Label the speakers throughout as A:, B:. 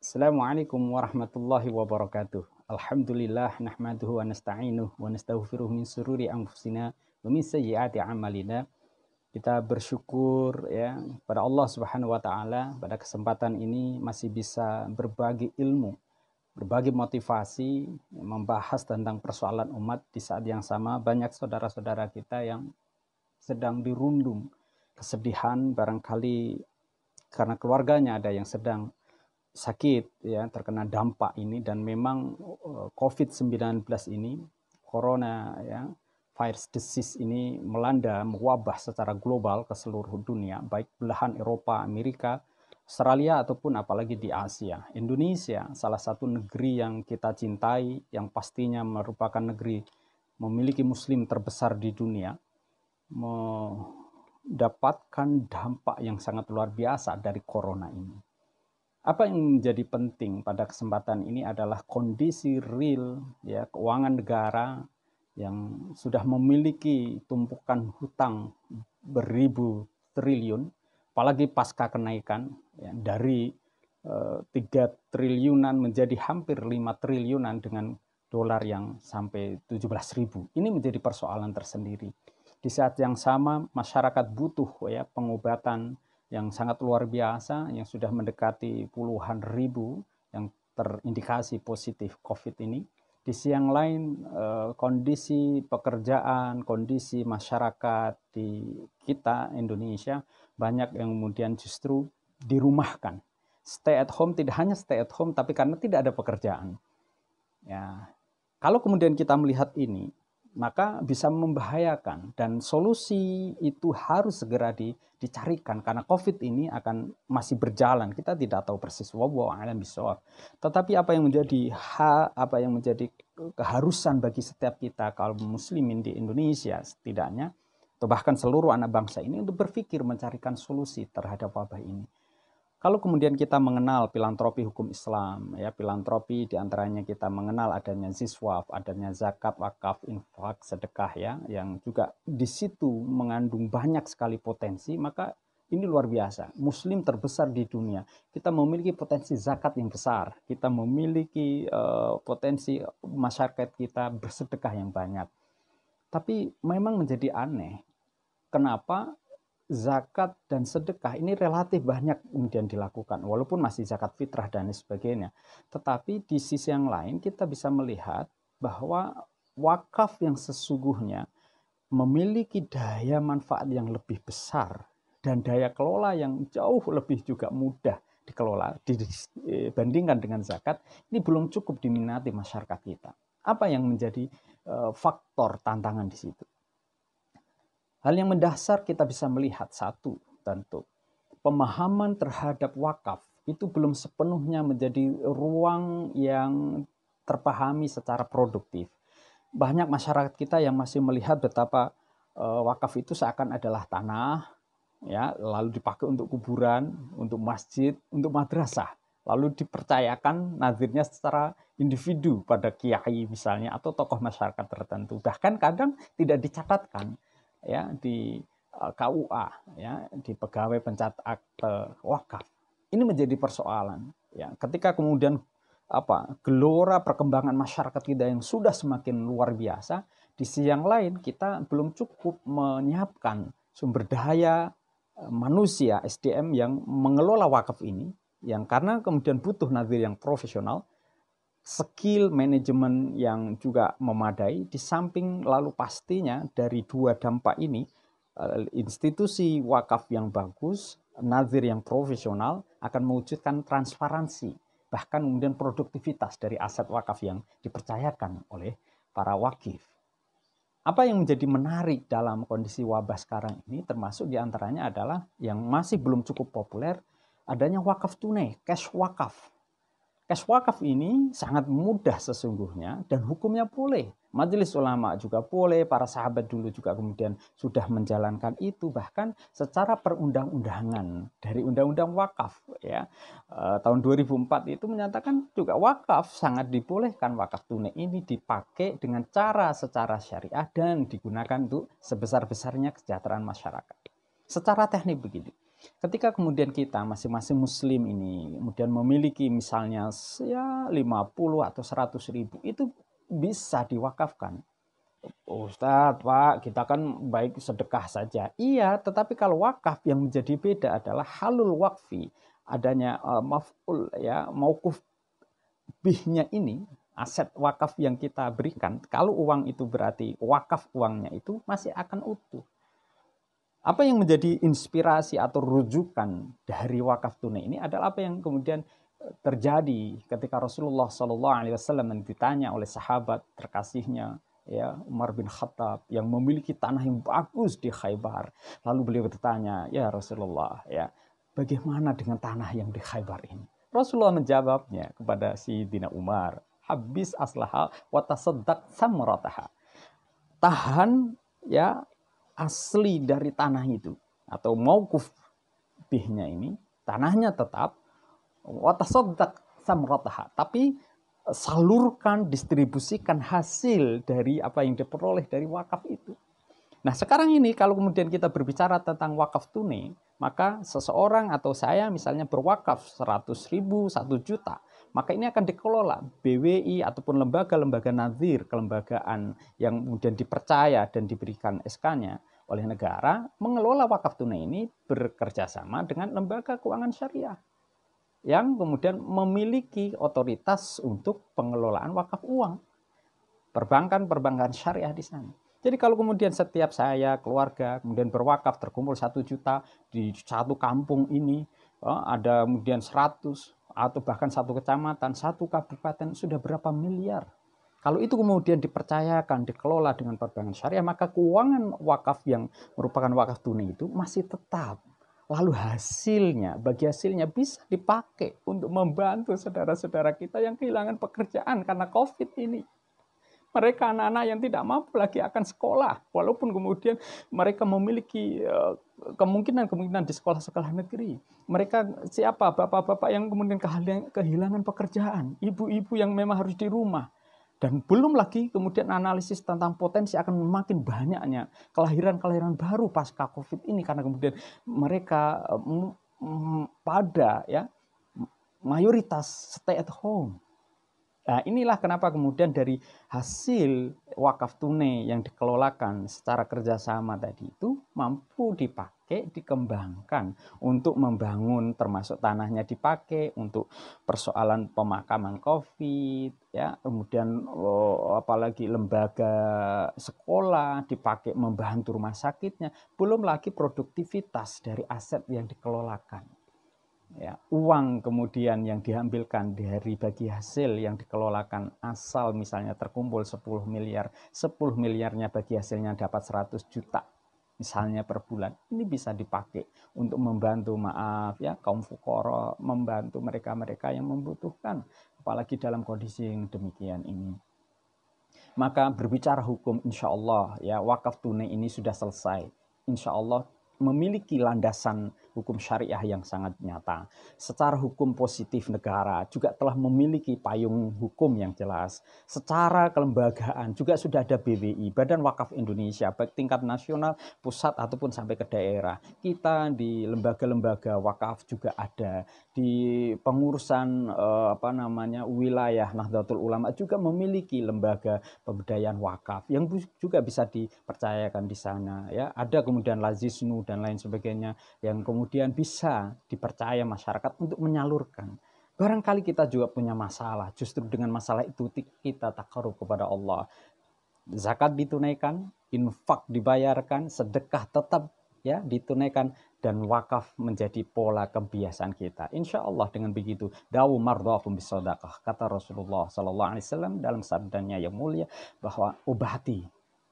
A: Assalamualaikum warahmatullahi wabarakatuh. Alhamdulillah nahmaduhu wa nasta'inuhu wa nastaghfiruh min sururi anfusina wa min sayyiati a'malina. Kita bersyukur ya pada Allah Subhanahu wa taala pada kesempatan ini masih bisa berbagi ilmu, berbagi motivasi, membahas tentang persoalan umat di saat yang sama banyak saudara-saudara kita yang sedang dirundung kesedihan barangkali karena keluarganya ada yang sedang sakit ya terkena dampak ini dan memang COVID-19 ini corona ya virus disease ini melanda mewabah secara global ke seluruh dunia baik belahan Eropa, Amerika, Australia ataupun apalagi di Asia. Indonesia salah satu negeri yang kita cintai yang pastinya merupakan negeri memiliki muslim terbesar di dunia mendapatkan dampak yang sangat luar biasa dari corona ini. Apa yang menjadi penting pada kesempatan ini adalah kondisi real ya keuangan negara yang sudah memiliki tumpukan hutang beribu triliun, apalagi pasca kenaikan ya, dari 3 triliunan menjadi hampir 5 triliunan dengan dolar yang sampai 17.000. Ini menjadi persoalan tersendiri. Di saat yang sama masyarakat butuh ya pengobatan yang sangat luar biasa yang sudah mendekati puluhan ribu yang terindikasi positif COVID ini. Di sisi yang lain kondisi pekerjaan, kondisi masyarakat di kita Indonesia banyak yang kemudian justru dirumahkan. Stay at home tidak hanya stay at home tapi karena tidak ada pekerjaan. Ya, kalau kemudian kita melihat ini maka bisa membahayakan dan solusi itu harus segera dicarikan karena COVID ini akan masih berjalan. Kita tidak tahu persis wallahu a'lam bishawab. Tetapi apa yang menjadi keharusan bagi setiap kita kaum muslimin di Indonesia setidaknya atau bahkan seluruh anak bangsa ini untuk berpikir mencarikan solusi terhadap wabah ini. Kalau kemudian kita mengenal filantropi hukum Islam, ya filantropi diantaranya kita mengenal adanya ziswaf, adanya zakat, wakaf, infak, sedekah ya, yang juga di situ mengandung banyak sekali potensi, maka ini luar biasa. Muslim terbesar di dunia, kita memiliki potensi zakat yang besar, kita memiliki potensi masyarakat kita bersedekah yang banyak. Tapi memang menjadi aneh, kenapa zakat dan sedekah ini relatif banyak kemudian dilakukan walaupun masih zakat fitrah dan sebagainya. Tetapi di sisi yang lain kita bisa melihat bahwa wakaf yang sesungguhnya memiliki daya manfaat yang lebih besar dan daya kelola yang jauh lebih juga mudah dikelola dibandingkan dengan zakat, ini belum cukup diminati masyarakat kita. Apa yang menjadi faktor tantangan di situ? Hal yang mendasar kita bisa melihat satu, tentu pemahaman terhadap wakaf itu belum sepenuhnya menjadi ruang yang terpahami secara produktif. Banyak masyarakat kita yang masih melihat betapa wakaf itu seakan adalah tanah, ya, lalu dipakai untuk kuburan, untuk masjid, untuk madrasah, lalu dipercayakan nazirnya secara individu pada kiai misalnya atau tokoh masyarakat tertentu. Bahkan kadang tidak dicatatkan ya di KUA ya di pegawai pencatat akte wakaf. Ini menjadi persoalan ya ketika kemudian gelora perkembangan masyarakat kita yang sudah semakin luar biasa, di sisi yang lain kita belum cukup menyiapkan sumber daya manusia SDM yang mengelola wakaf ini, yang karena kemudian butuh nazir yang profesional, skill manajemen yang juga memadai, di samping lalu pastinya dari dua dampak ini, institusi wakaf yang bagus, nazir yang profesional akan mewujudkan transparansi, bahkan kemudian produktivitas dari aset wakaf yang dipercayakan oleh para wakif. Apa yang menjadi menarik dalam kondisi wabah sekarang ini termasuk diantaranya adalah yang masih belum cukup populer adanya wakaf tunai, cash wakaf. Cash wakaf ini sangat mudah sesungguhnya dan hukumnya boleh. Majelis ulama juga boleh, para sahabat dulu juga kemudian sudah menjalankan itu, bahkan secara perundang-undangan dari undang-undang wakaf ya. Tahun 2004 itu menyatakan juga wakaf sangat dibolehkan, wakaf tunai ini dipakai dengan cara secara syariah dan digunakan untuk sebesar-besarnya kesejahteraan masyarakat. Secara teknik begini, Ketika kemudian kita masing-masing muslim ini kemudian memiliki misalnya ya 50 atau 100 ribu, itu bisa diwakafkan. Ustadz, Pak, kita kan baik sedekah saja. Iya, tetapi kalau wakaf yang menjadi beda adalah halul wakfi, adanya maf'ul ya, mauquf bihnya ini, aset wakaf yang kita berikan. Kalau uang itu berarti wakaf uangnya itu masih akan utuh. Apa yang menjadi inspirasi atau rujukan dari wakaf tunai ini adalah apa yang kemudian terjadi ketika Rasulullah SAW ditanya oleh sahabat terkasihnya, ya, Umar bin Khattab, yang memiliki tanah yang bagus di Khaybar. Lalu beliau bertanya, ya Rasulullah, ya, bagaimana dengan tanah yang di Khaybar ini? Rasulullah menjawabnya kepada Sayyidina Umar, habis aslaha wa tasaddaq samrataha. Tahan ya asli dari tanah itu, atau mauquf bihnya ini, tanahnya tetap, wa tasaddaq samrataha, tapi salurkan, distribusikan hasil dari apa yang diperoleh dari wakaf itu. Nah, sekarang ini kalau kemudian kita berbicara tentang wakaf tunai, maka seseorang atau saya misalnya berwakaf 100 ribu, 1 juta, maka ini akan dikelola BWI ataupun lembaga-lembaga nazir, kelembagaan yang kemudian dipercaya dan diberikan SK-nya oleh negara, mengelola wakaf tunai ini bekerja sama dengan lembaga keuangan syariah yang kemudian memiliki otoritas untuk pengelolaan wakaf uang. Perbankan syariah di sana. Jadi kalau kemudian setiap saya, keluarga, kemudian berwakaf terkumpul 1 juta di satu kampung ini, ada kemudian 100 atau bahkan satu kecamatan, satu kabupaten, sudah berapa miliar. Kalau itu kemudian dipercayakan, dikelola dengan perbankan syariah, maka keuangan wakaf yang merupakan wakaf tunai itu masih tetap. Lalu hasilnya, bagi hasilnya bisa dipakai untuk membantu saudara-saudara kita yang kehilangan pekerjaan karena COVID ini. Mereka anak-anak yang tidak mampu lagi akan sekolah, walaupun kemudian mereka memiliki kemungkinan di sekolah-sekolah negeri. Mereka siapa? Bapak-bapak yang kemudian kehilangan pekerjaan, ibu-ibu yang memang harus di rumah. Dan belum lagi kemudian analisis tentang potensi akan makin banyaknya kelahiran-kelahiran baru pasca COVID ini, karena kemudian mereka pada ya mayoritas stay at home. Nah, inilah kenapa kemudian dari hasil wakaf tunai yang dikelolakan secara kerjasama tadi itu mampu dipakai, dikembangkan untuk membangun, termasuk tanahnya dipakai untuk persoalan pemakaman COVID, ya, kemudian apalagi lembaga sekolah dipakai membantu rumah sakitnya, belum lagi produktivitas dari aset yang dikelolakan. Ya, uang kemudian yang diambilkan dari bagi hasil yang dikelolakan, asal misalnya terkumpul 10 miliar, 10 miliarnya bagi hasilnya dapat 100 juta misalnya per bulan, ini bisa dipakai untuk membantu kaum fuqara, membantu mereka-mereka yang membutuhkan, apalagi dalam kondisi yang demikian ini. Maka berbicara hukum, insya Allah ya, wakaf tunai ini sudah selesai, insya Allah memiliki landasan hukum syariah yang sangat nyata. Secara hukum positif negara juga telah memiliki payung hukum yang jelas. Secara kelembagaan juga sudah ada BWI, Badan Wakaf Indonesia, baik tingkat nasional, pusat ataupun sampai ke daerah. Kita di lembaga-lembaga wakaf juga ada. Di pengurusan wilayah Nahdlatul Ulama juga memiliki lembaga pemberdayaan wakaf yang juga bisa dipercayakan di sana, ya. Ada kemudian Lazisnu dan lain sebagainya yang kemudian bisa dipercaya masyarakat untuk menyalurkan. Barangkali kita juga punya masalah, justru dengan masalah itu kita takarub kepada Allah. Zakat ditunaikan, infak dibayarkan, sedekah tetap ya ditunaikan, dan wakaf menjadi pola kebiasaan kita. Insya Allah dengan begitu, dawu mardhahum bisadaqah, kata Rasulullah SAW dalam sabdanya yang mulia, bahwa obati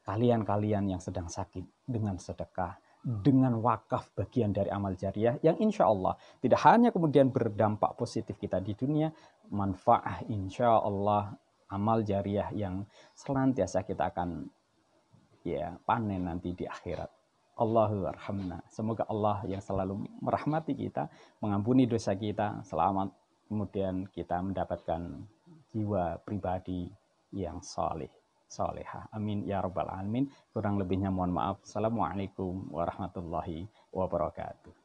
A: kalian-kalian yang sedang sakit dengan sedekah, dengan wakaf, bagian dari amal jariah yang insya Allah tidak hanya kemudian berdampak positif kita di dunia, manfaat insya Allah amal jariah yang senantiasa kita akan ya panen nanti di akhirat. Allahu arhamna. Semoga Allah yang selalu merahmati kita, mengampuni dosa kita, selamat kemudian kita mendapatkan jiwa pribadi yang saleh, salehah. Amin ya rabbal alamin. Kurang lebihnya mohon maaf. Assalamualaikum warahmatullahi wabarakatuh.